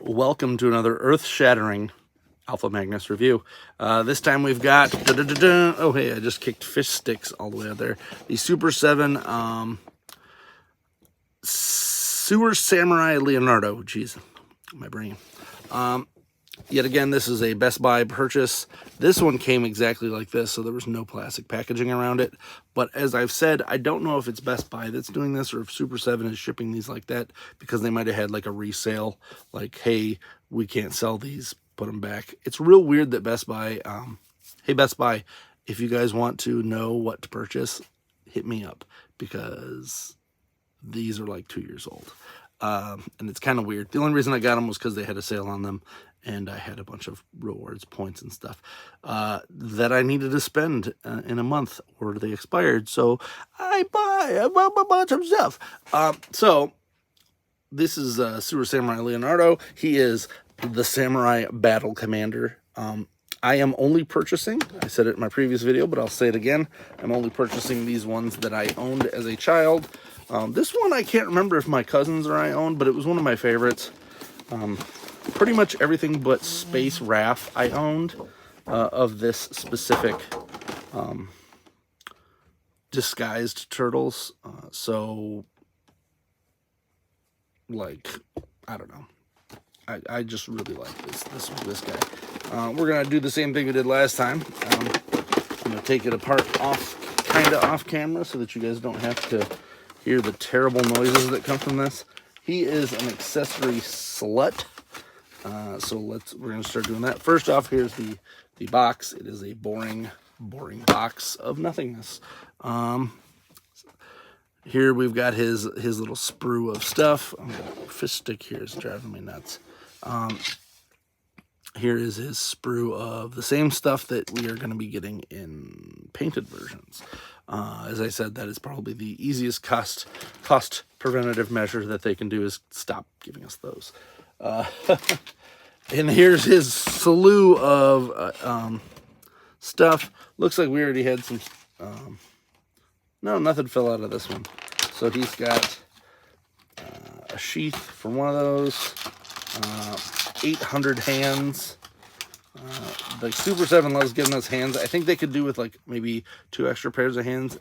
Welcome to another earth-shattering Alpha Magnus review. This time we've got, oh hey, I just kicked fish sticks all the way out there. The Super 7 Sewer Samurai Leonardo. Jeez, my brain. Yet again, this is a Best Buy purchase. This one came exactly like this, so there was no plastic packaging around it. But as I've said, I don't know if it's Best Buy that's doing this or if Super 7 is shipping these like that, because they might have had like a resale, like, hey, we can't sell these, put them back. It's real weird that Best Buy, hey, Best Buy, if you guys want to know what to purchase, hit me up, because these are like 2 years old. And it's kind of weird. The only reason I got them was because they had a sale on them, and I had a bunch of rewards, points, and stuff that I needed to spend in a month, or they expired. So I bought a bunch of stuff. So this is Sewer Samurai Leonardo. He is the Samurai Battle Commander. I am only purchasing, I said it in my previous video, but I'll say it again, I'm only purchasing these ones that I owned as a child. This one I can't remember if my cousins or I owned, but it was one of my favorites. Pretty much everything but Space Wrath I owned of this specific disguised turtles. So, like, I don't know. I just really like this guy. We're gonna do the same thing we did last time. I'm gonna take it apart kind of off camera, so that you guys don't have to hear the terrible noises that come from this. He is an accessory slut. So we're gonna start doing that. First off, here's the box. It is a boring box of nothingness. Here we've got his little sprue of stuff. Fish stick here is driving me nuts. Here is his sprue of the same stuff that we are going to be getting in painted versions. As I said, that is probably the easiest cost preventative measure that they can do, is stop giving us those. And here's his slew of stuff. Looks like we already had some. No, nothing fell out of this one. So he's got a sheath for one of those. 800 hands. The Super 7 loves giving us hands. I think they could do with like maybe 2 extra pairs of hands,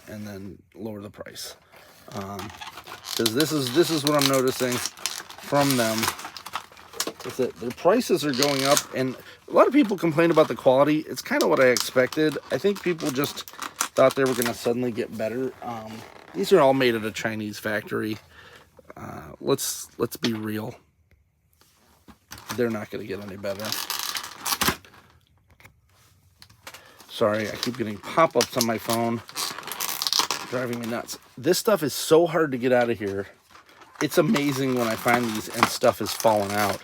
and then lower the price. Because this is what I'm noticing from them, is that their prices are going up, and a lot of people complain about the quality. It's kind of what I expected. I think people just thought they were going to suddenly get better. These are all made at a Chinese factory. Let's be real. They're not going to get any better. Sorry, I keep getting pop-ups on my phone. Driving me nuts. This stuff is so hard to get out of here. It's amazing when I find these and stuff is falling out.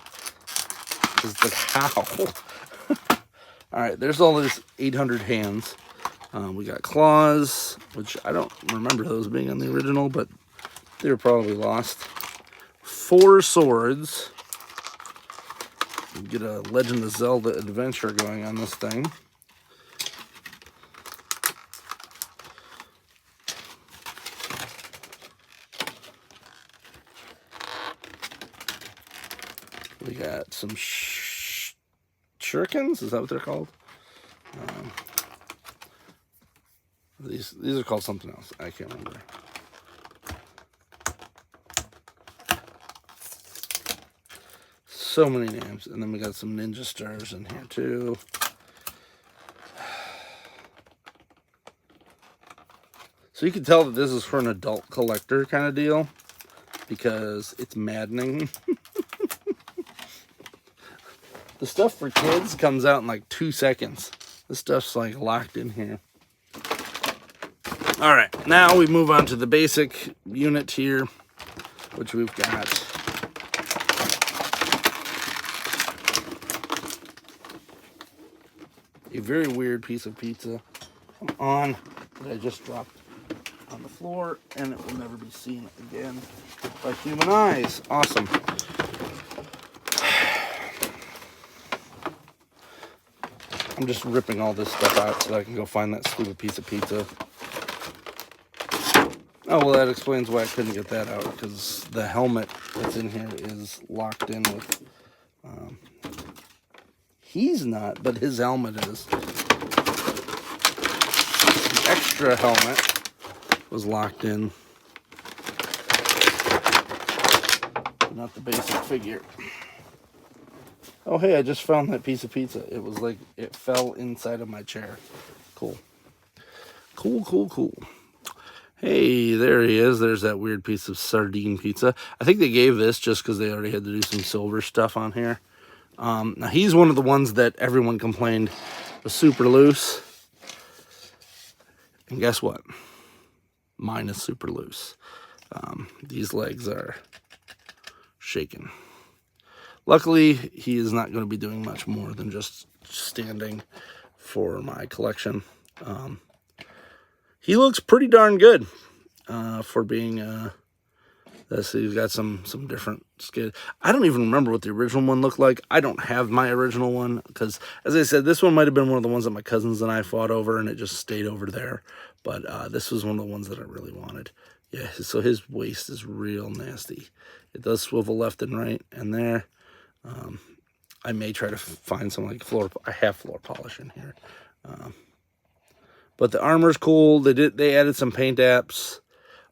It's like, how? Alright, there's all this 800 hands. We got claws, which I don't remember those being on the original, but they were probably lost. 4 swords. We get a Legend of Zelda adventure going on this thing. We got some shurikens. Is that what they're called? These are called something else. I can't remember. So many names. And then we got some ninja stars in here too. So you can tell that this is for an adult collector kind of deal, because it's maddening. The stuff for kids comes out in like 2 seconds. This stuff's like locked in here. All right, now we move on to the basic unit here, which we've got a very weird piece of pizza that I just dropped on the floor, and it will never be seen again by human eyes. Awesome. I'm just ripping all this stuff out so I can go find that stupid piece of pizza. Oh, well, that explains why I couldn't get that out, because the helmet that's in here is locked in with He's not, but his helmet is. The extra helmet was locked in. Not the basic figure. Oh, hey, I just found that piece of pizza. It was like, it fell inside of my chair. Cool. Cool, cool, cool. Hey, there he is. There's that weird piece of sardine pizza. I think they gave this just because they already had to do some silver stuff on here. Now, he's one of the ones that everyone complained was super loose. And guess what? Mine is super loose. These legs are shaking. Luckily, he is not going to be doing much more than just standing for my collection. He looks pretty darn good for being this. He's got some different skid. I don't even remember what the original one looked like. I don't have my original one because, as I said, this one might have been one of the ones that my cousins and I fought over, and it just stayed over there. But this was one of the ones that I really wanted. Yeah, so his waist is real nasty. It does swivel left and right, and there. I may try to find some like floor. I have floor polish in here. But the armor's cool. They added some paint apps.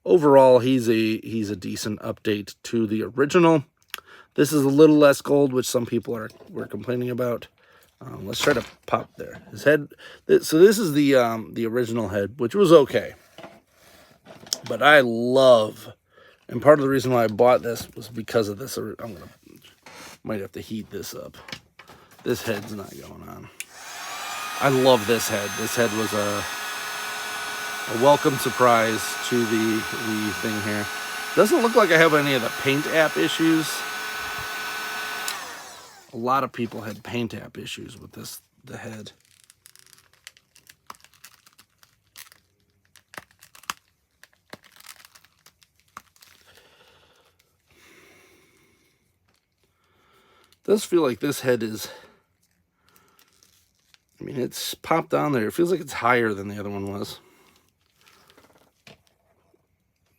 Overall, he's a decent update to the original. This is a little less gold, which some people were complaining about. Let's try to pop there. His head. So this is the original head, which was okay. But I love, and part of the reason why I bought this was because of this. Might have to heat this up. This head's not going on. I love this head. This head was a welcome surprise to the thing here. Doesn't look like I have any of the paint app issues. A lot of people had paint app issues with the head. Does feel like this head is, I mean, it's popped on there. It feels like it's higher than the other one was.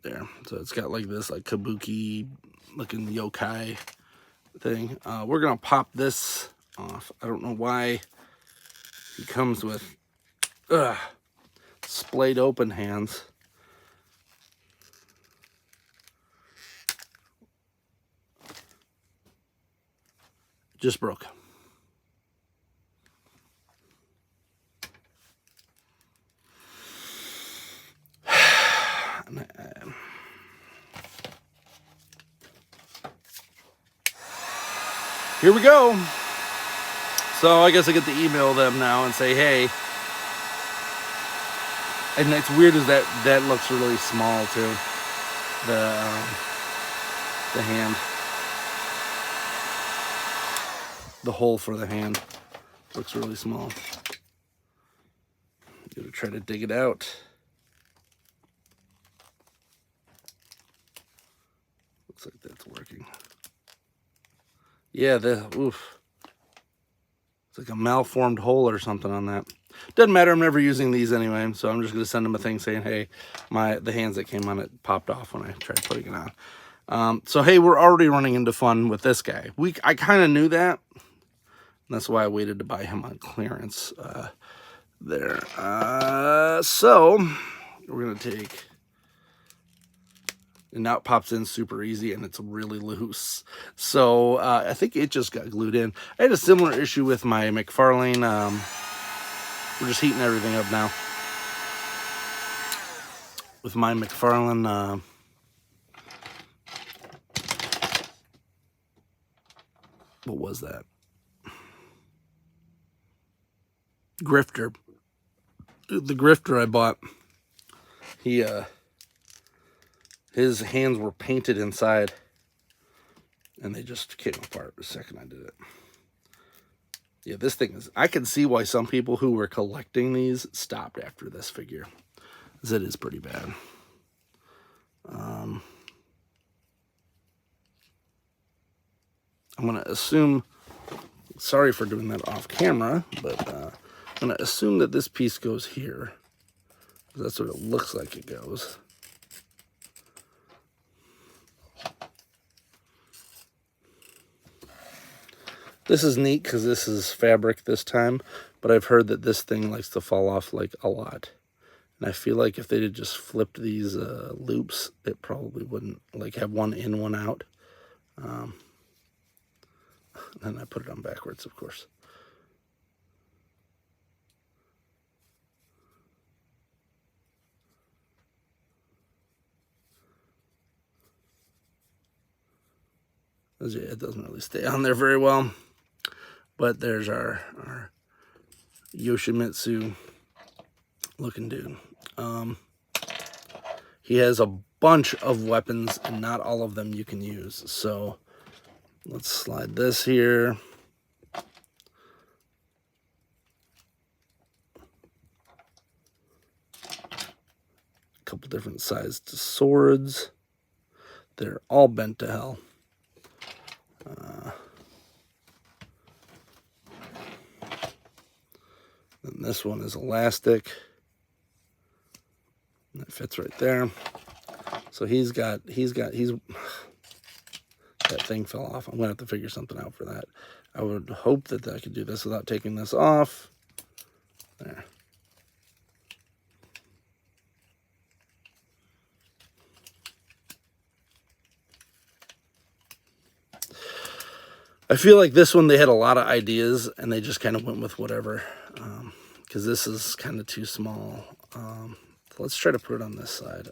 There. So it's got like this like kabuki looking yokai thing. We're going to pop this off. I don't know why he comes with splayed open hands. Just broke. Here we go. So I guess I get to email them now and say, hey. And it's weird is that looks really small too. The hand. The hole for the hand looks really small. I'm gonna try to dig it out. Looks like that's working. Yeah, oof. It's like a malformed hole or something on that. Doesn't matter, I'm never using these anyway, so I'm just gonna send them a thing saying, hey, the hands that came on it popped off when I tried putting it on. So hey, we're already running into fun with this guy. I kind of knew that. That's why I waited to buy him on clearance there. So we're gonna take, and now it pops in super easy and it's really loose. So I think it just got glued in. I had a similar issue with my McFarlane. We're just heating everything up now. With my McFarlane what was that? Grifter. The grifter I bought, his hands were painted inside and they just came apart the second I did it. Yeah, this thing is, I can see why some people who were collecting these stopped after this figure, because it is pretty bad. I'm going to assume, sorry for doing that off camera, but I'm going to assume that this piece goes here. That's what it looks like it goes. This is neat because this is fabric this time, but I've heard that this thing likes to fall off like a lot. And I feel like if they had just flipped these loops, it probably wouldn't, like, have one in, one out. And I put it on backwards, of course. It doesn't really stay on there very well. But there's our Yoshimitsu looking dude. He has a bunch of weapons, and not all of them you can use. So let's slide this here. A couple different sized swords. They're all bent to hell. And this one is elastic. That fits right there. So that thing fell off. I'm gonna have to figure something out for that. I would hope that I could do this without taking this off. There. I feel like this one, they had a lot of ideas and they just kind of went with whatever, because this is kind of too small. So let's try to put it on this side.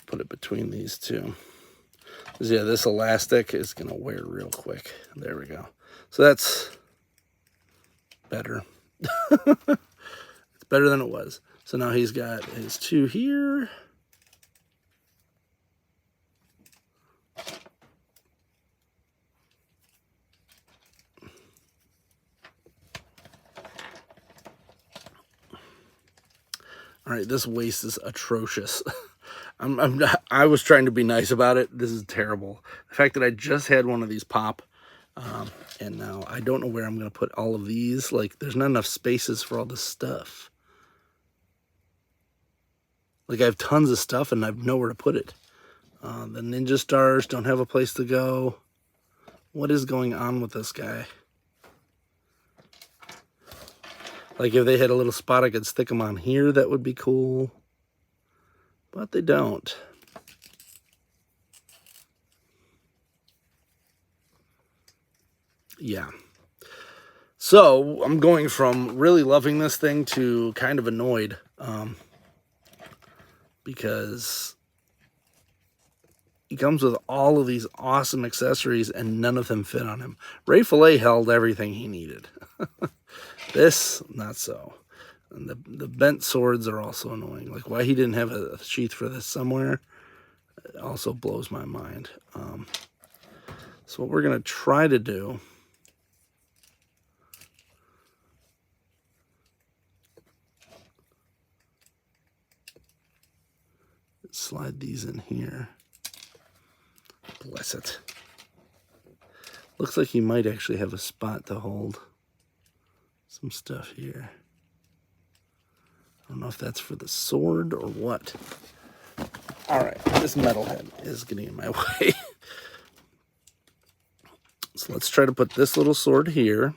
Put it between these two. Yeah, this elastic is going to wear real quick. There we go. So that's better. It's better than it was. So now he's got his two here. All right, this waist is atrocious. I was trying to be nice about it. This is terrible. The fact that I just had one of these pop, and now I don't know where I'm going to put all of these. Like, there's not enough spaces for all this stuff. Like, I have tons of stuff, and I have nowhere to put it. The ninja stars don't have a place to go. What is going on with this guy? Like, if they had a little spot I could stick them on here, that would be cool. But they don't. Yeah. So I'm going from really loving this thing to kind of annoyed, because he comes with all of these awesome accessories and none of them fit on him. Ray Fillet held everything he needed. This, not so. And the bent swords are also annoying. Like, why he didn't have a sheath for this somewhere also blows my mind. So what we're going to try to do is slide these in here. Bless it. Looks like he might actually have a spot to hold some stuff here. I don't know if that's for the sword or what. All right, this metalhead is getting in my way. So let's try to put this little sword here.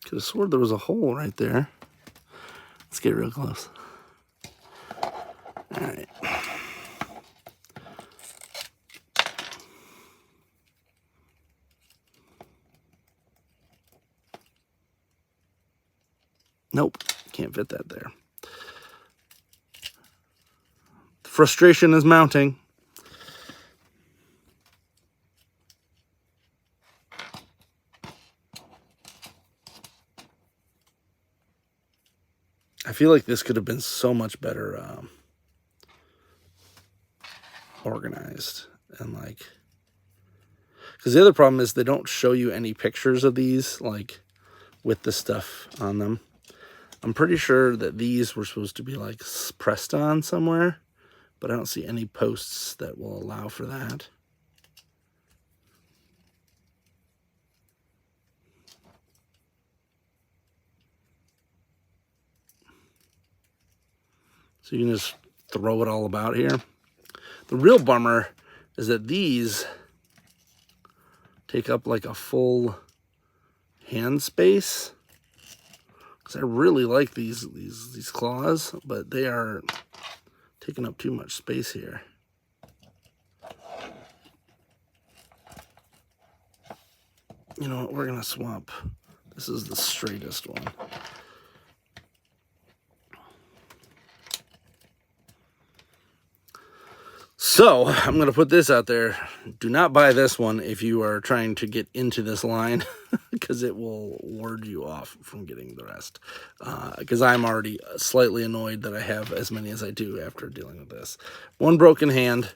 Could have sworn there was a hole right there. Let's get real close. All right. Nope, can't fit that there. Frustration is mounting. I feel like this could have been so much better organized. And like, because the other problem is they don't show you any pictures of these, like, with the stuff on them. I'm pretty sure that these were supposed to be like pressed on somewhere, but I don't see any posts that will allow for that. So you can just throw it all about here. The real bummer is that these take up like a full hand space. Because I really like these claws, but they are taking up too much space here. You know what, we're gonna swap. This is the straightest one. So I'm going to put this out there. Do not buy this one if you are trying to get into this line, because it will ward you off from getting the rest. Because I'm already slightly annoyed that I have as many as I do after dealing with this. One broken hand,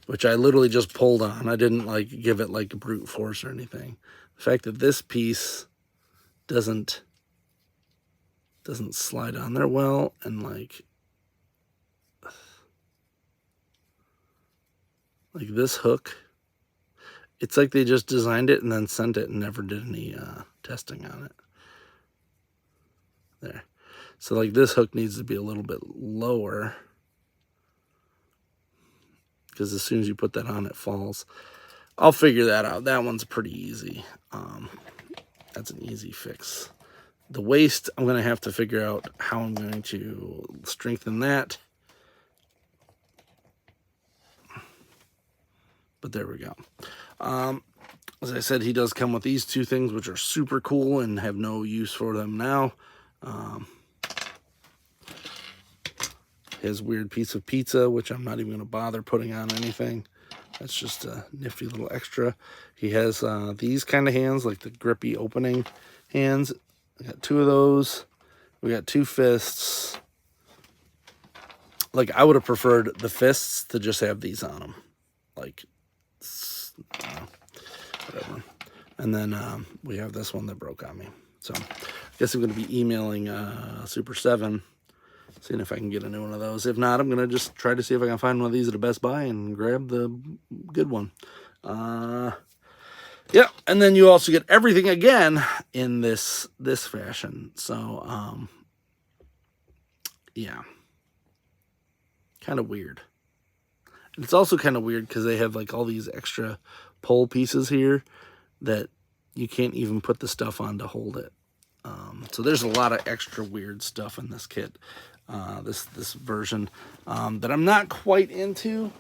which I literally just pulled on. I didn't like give it like brute force or anything. The fact that this piece doesn't slide on there well, and like this hook, it's like they just designed it and then sent it and never did any testing on it. There. So like this hook needs to be a little bit lower, because as soon as you put that on, it falls. I'll figure that out. That one's pretty easy. That's an easy fix. The waist, I'm going to have to figure out how I'm going to strengthen that. But there we go. As I said, he does come with these two things, which are super cool and have no use for them now. His weird piece of pizza, which I'm not even going to bother putting on anything. That's just a nifty little extra. He has these kind of hands, like the grippy opening hands. We got two of those. We got two fists. Like, I would have preferred the fists to just have these on them. Like, whatever. And then we have this one that broke on me. So I guess I'm going to be emailing Super 7, seeing if I can get a new one of those. If not, I'm going to just try to see if I can find one of these at a Best Buy and grab the good one. Yeah, and then you also get everything again in this fashion. So, yeah. Kind of weird. It's also kind of weird because they have like all these extra pole pieces here that you can't even put the stuff on to hold it. So there's a lot of extra weird stuff in this kit, this version, that I'm not quite into.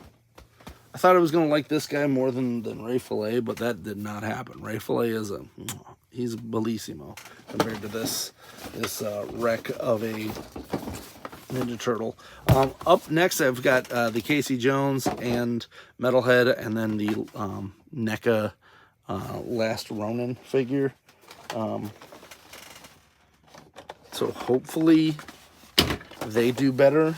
I thought I was going to like this guy more than Ray Fillet, but that did not happen. Ray Fillet is he's bellissimo compared to this wreck of a Ninja Turtle. Up next, I've got the Casey Jones and Metalhead, and then the NECA Last Ronin figure. So hopefully they do better.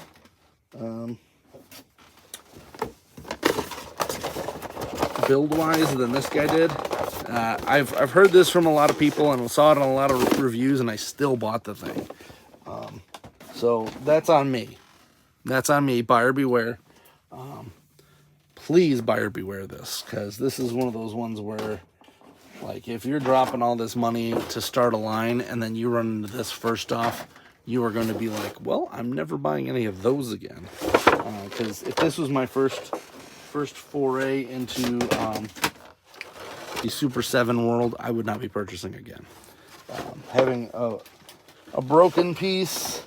Build-wise than this guy did. I've heard this from a lot of people and saw it on a lot of reviews, and I still bought the thing. So that's on me. That's on me. Buyer beware. Please buyer beware this, because this is one of those ones where, like, if you're dropping all this money to start a line and then you run into this first off, you are going to be like, well, I'm never buying any of those again. Because if this was my first foray into the Super 7 world, I would not be purchasing again. Having a broken piece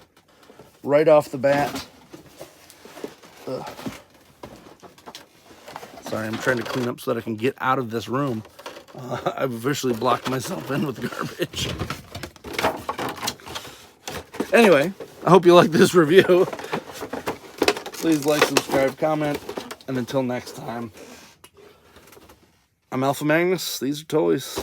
right off the bat. Sorry, I'm trying to clean up so that I can get out of this room. I've officially blocked myself in with garbage. Anyway, I hope you like this review. Please like, subscribe, comment, and until next time, I'm Alpha Magnus. These are toys.